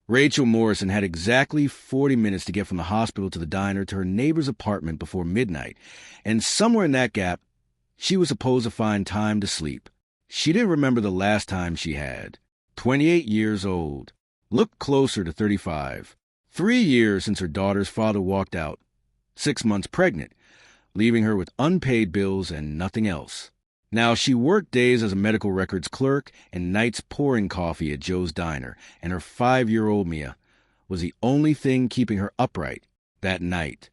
Rachel Morrison had exactly 40 minutes to get from the hospital to the diner to her neighbor's apartment before midnight, and somewhere in that gap, she was supposed to find time to sleep. She didn't remember the last time she had. 28 years old. Looked closer to 35. 3 years since her daughter's father walked out. 6 months pregnant, leaving her with unpaid bills and nothing else. Now, she worked days as a medical records clerk and nights pouring coffee at Joe's Diner, and her 5-year-old Mia was the only thing keeping her upright that night.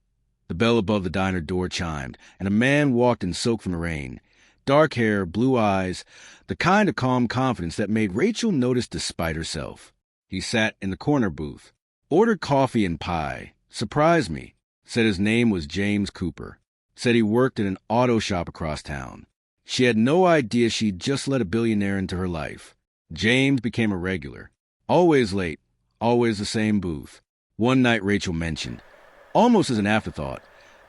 The bell above the diner door chimed, and a man walked in soak from the rain. Dark hair, blue eyes, the kind of calm confidence that made Rachel notice despite herself. He sat in the corner booth, ordered coffee and pie, surprised me, said his name was James Cooper, said he worked in an auto shop across town. She had no idea she'd just let a billionaire into her life. James became a regular. Always late, always the same booth. One night Rachel mentioned, almost as an afterthought,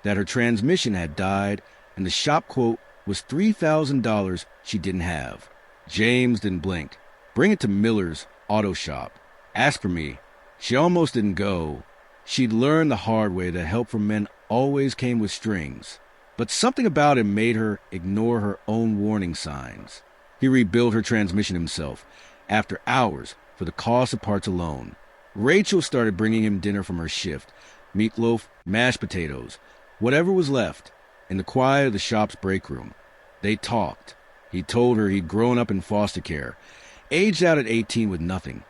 that her transmission had died and the shop quote was $3,000 she didn't have. James didn't blink. Bring it to Miller's auto shop. Ask for me. She almost didn't go. She'd learned the hard way that help from men always came with strings. But something about him made her ignore her own warning signs. He rebuilt her transmission himself, after hours, for the cost of parts alone. Rachel started bringing him dinner from her shift, meatloaf, mashed potatoes, whatever was left, in the quiet of the shop's break room. They talked. He told her he'd grown up in foster care, aged out at 18 with nothing,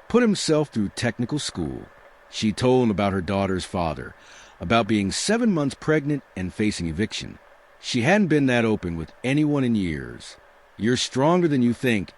put himself through technical school. She told him about her daughter's father, about being 7 months pregnant and facing eviction. She hadn't been that open with anyone in years. You're stronger than you think,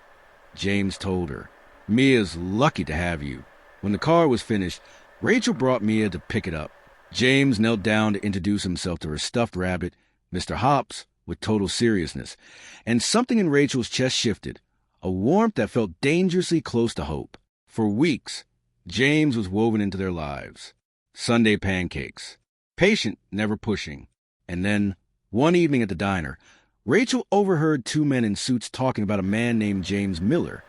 James told her. Mia's lucky to have you. When the car was finished, Rachel brought Mia to pick it up. James knelt down to introduce himself to her stuffed rabbit, Mr. Hops, with total seriousness, and something in Rachel's chest shifted, a warmth that felt dangerously close to hope. For weeks, James was woven into their lives. Sunday pancakes. Patient, never pushing. And then, one evening at the diner, Rachel overheard 2 men in suits talking about a man named James Miller,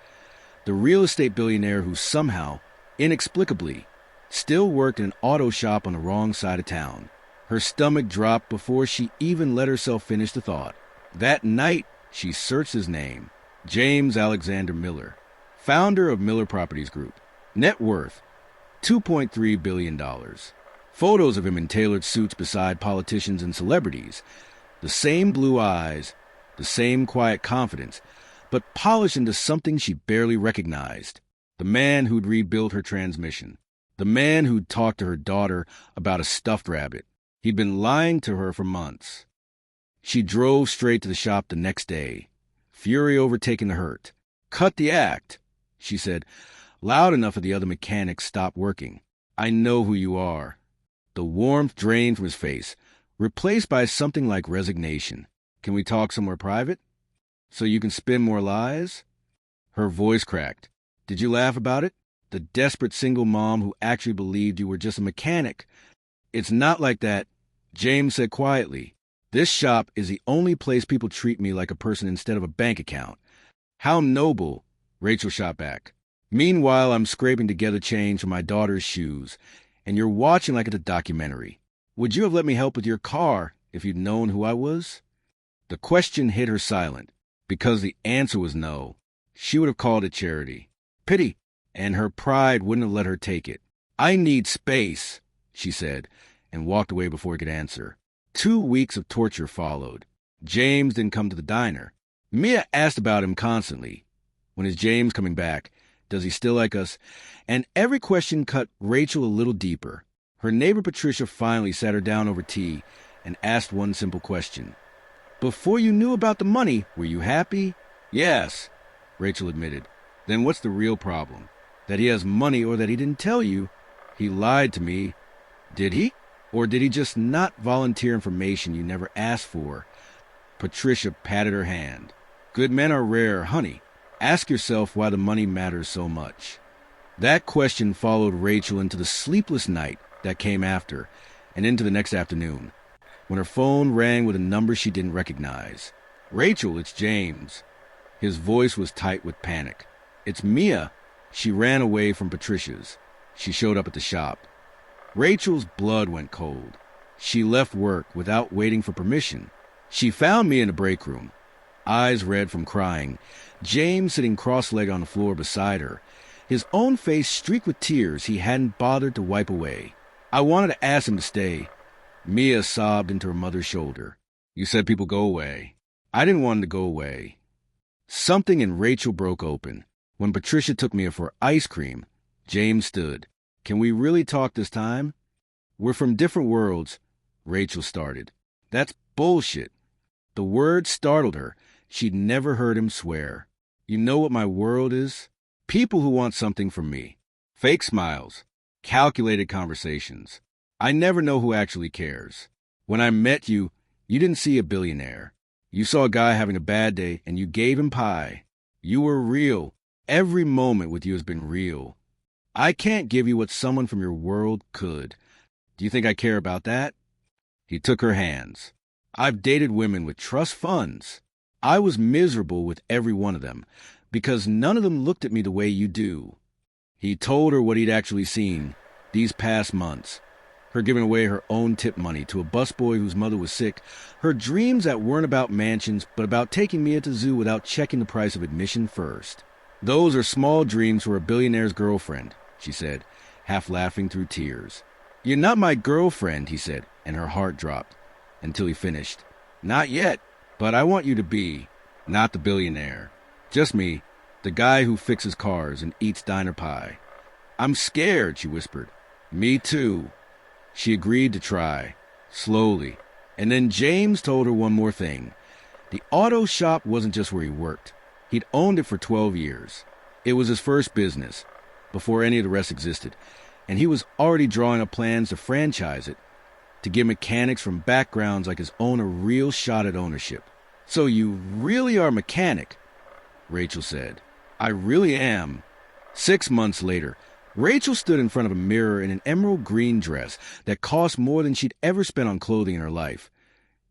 the real estate billionaire who somehow, inexplicably, still worked in an auto shop on the wrong side of town. Her stomach dropped before she even let herself finish the thought. That night, she searched his name. James Alexander Miller, founder of Miller Properties Group. Net worth, $2.3 billion. Photos of him in tailored suits beside politicians and celebrities. The same blue eyes, the same quiet confidence, but polished into something she barely recognized. The man who'd rebuilt her transmission. The man who'd talked to her daughter about a stuffed rabbit. He'd been lying to her for months. She drove straight to the shop the next day, fury overtaking the hurt. "Cut the act," she said, loud enough that the other mechanics stopped working. "I know who you are." The warmth drained from his face, replaced by something like resignation. "Can we talk somewhere private? So you can spin more lies?" Her voice cracked. "Did you laugh about it? The desperate single mom who actually believed you were just a mechanic." "It's not like that," James said quietly. "This shop is the only place people treat me like a person instead of a bank account." "How noble," Rachel shot back. "Meanwhile, I'm scraping together change for my daughter's shoes, and you're watching like it's a documentary. Would you have let me help with your car if you'd known who I was?" The question hit her silent, because the answer was no. She would have called it charity. Pity, and her pride wouldn't have let her take it. "I need space," she said, and walked away before he could answer. 2 weeks of torture followed. James didn't come to the diner. Mia asked about him constantly. "When is James coming back? Does he still like us?" And every question cut Rachel a little deeper. Her neighbor Patricia finally sat her down over tea and asked one simple question. "Before you knew about the money, were you happy?" "Yes," Rachel admitted. "Then what's the real problem? That he has money or that he didn't tell you? He lied to me." "Did he? Or did he just not volunteer information you never asked for?" Patricia patted her hand. "Good men are rare, honey. Ask yourself why the money matters so much." That question followed Rachel into the sleepless night that came after, and into the next afternoon, when her phone rang with a number she didn't recognize. "Rachel, it's James." His voice was tight with panic. "It's Mia." She ran away from Patricia's. She showed up at the shop. Rachel's blood went cold. She left work without waiting for permission. She found me in the break room, eyes red from crying, James sitting cross-legged on the floor beside her, his own face streaked with tears he hadn't bothered to wipe away. I wanted to ask him to stay. Mia sobbed into her mother's shoulder. You said people go away. I didn't want him to go away. Something in Rachel broke open. When Patricia took Mia for ice cream, James stood. Can we really talk this time? We're from different worlds, Rachel started. That's bullshit. The word startled her. She'd never heard him swear. You know what my world is? People who want something from me. Fake smiles. Calculated conversations. I never know who actually cares. When I met you, you didn't see a billionaire. You saw a guy having a bad day, and you gave him pie. You were real. Every moment with you has been real. I can't give you what someone from your world could. Do you think I care about that? He took her hands. I've dated women with trust funds. I was miserable with every one of them, because none of them looked at me the way you do. He told her what he'd actually seen these past months. Her giving away her own tip money to a busboy whose mother was sick, her dreams that weren't about mansions, but about taking me at the zoo without checking the price of admission first. Those are small dreams for a billionaire's girlfriend, she said, half laughing through tears. You're not my girlfriend, he said, and her heart dropped, until he finished. Not yet, but I want you to be, not the billionaire. Just me, the guy who fixes cars and eats diner pie. I'm scared, she whispered. Me too. She agreed to try, slowly, and then James told her one more thing. The auto shop wasn't just where he worked. He'd owned it for 12 years. It was his first business, before any of the rest existed, and he was already drawing up plans to franchise it, to give mechanics from backgrounds like his own a real shot at ownership. So you really are a mechanic, Rachel said. I really am. 6 months later, Rachel stood in front of a mirror in an emerald green dress that cost more than she'd ever spent on clothing in her life,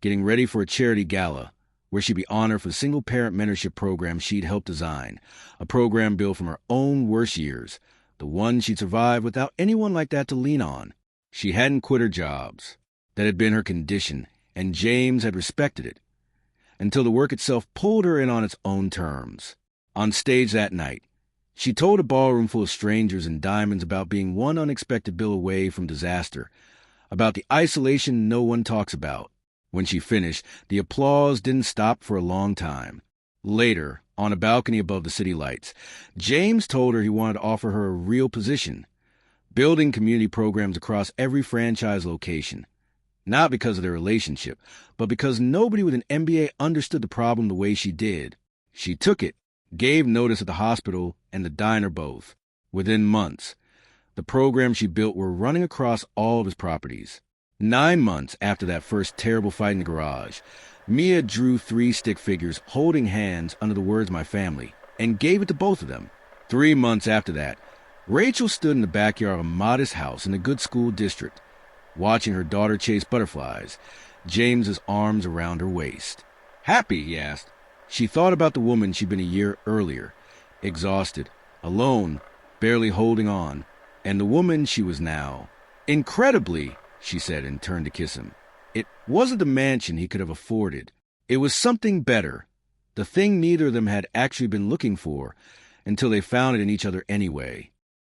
getting ready for a charity gala where she'd be honored for the single-parent mentorship program she'd helped design, a program built from her own worst years, the one she'd survived without anyone like that to lean on. She hadn't quit her jobs. That had been her condition, and James had respected it, until the work itself pulled her in on its own terms. On stage that night, she told a ballroom full of strangers and diamonds about being one unexpected bill away from disaster, about the isolation no one talks about. When she finished, the applause didn't stop for a long time. Later, on a balcony above the city lights, James told her he wanted to offer her a real position, building community programs across every franchise location. Not because of their relationship, but because nobody with an MBA understood the problem the way she did. She took it, gave notice at the hospital and the diner both. Within months, the programs she built were running across all of his properties. 9 months after that first terrible fight in the garage, Mia drew 3 stick figures holding hands under the words "my family" and gave it to both of them. 3 months after that, Rachel stood in the backyard of a modest house in a good school district, watching her daughter chase butterflies, James's arms around her waist. Happy, he asked. She thought about the woman she'd been a year earlier, exhausted, alone, barely holding on, and the woman she was now. Incredibly, she said and turned to kiss him. It wasn't the mansion he could have afforded. It was something better, the thing neither of them had actually been looking for, until they found it in each other anyway.